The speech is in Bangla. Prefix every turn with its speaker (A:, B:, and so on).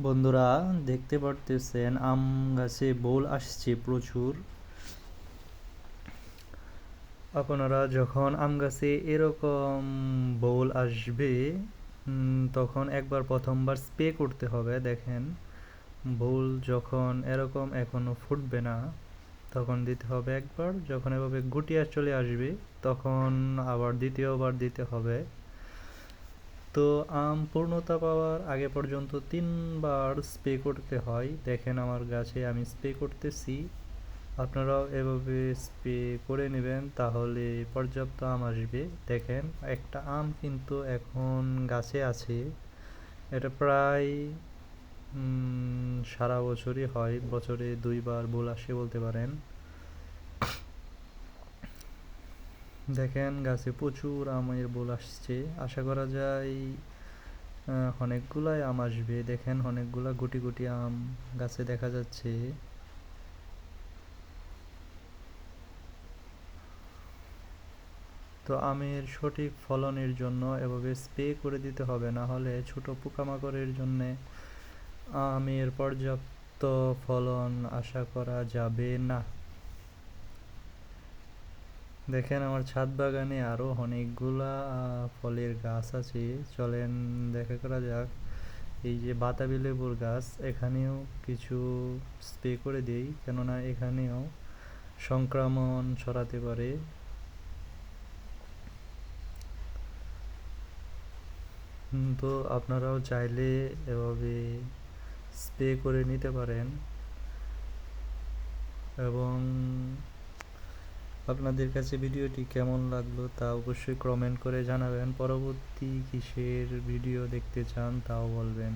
A: বন্ধুরা, দেখতে পারতেছেন আম গাছে বোল আসছে প্রচুর। আপনারা যখন আম গাছে এরকম বোল আসবে তখন একবার প্রথমবার স্প্রে করতে হবে। দেখেন, বোল যখন এরকম এখনো ফুটবে না তখন দিতে হবে একবার, যখন এভাবে গুটিয়া চলে আসবে তখন আবার দ্বিতীয়বার দিতে হবে। তো আম পূর্ণতা পাওয়ার আগে পর্যন্ত 3 বার স্প্রে করতে হয়। দেখেন আমার গাছে আমি স্প্রে করতেছি, আপনারাও এভাবে স্প্রে করে নেবেন, তাহলে পর্যাপ্ত আম আসবে। দেখেন একটা আম কিন্তু এখন গাছে আছে, এটা প্রায় সারা বছরই হয়, বছরে 2 বার বোল আসে বলতে পারেন। দেখেন গাছে প্রচুর আমের বোল আসছে, আশা করা যায় অনেকগুলাই আম আসবে। দেখেন অনেকগুলা গুটি গুটি আম গাছে দেখা যাচ্ছে। তো আমের সঠিক ফলনের জন্য এভাবে স্প্রে করে দিতে হবে, না হলে ছোট পোকামাকড়ের জন্য আমের পর্যাপ্ত ফলন আশা করা যাবে না। দেখেন আমার ছাদ বাগানে আরো অনেকগুলা ফলের গাছ আছে, চলেন দেখা করা যাক। এই যে বাতাবি লেবুর গাছ, এখানেও কিছু স্প্রে করে দেই, কেননা এখানেও সংক্রমণ ছড়াতে পারে। তো আপনারাও চাইলে এভাবে স্প্রে করে নিতে পারেন, এবং আপনাদের কাছে ভিডিওটি কেমন লাগলো তা অবশ্যই কমেন্ট করে জানাবেন। পরবর্তী কিসের ভিডিও দেখতে চান তাও বলবেন।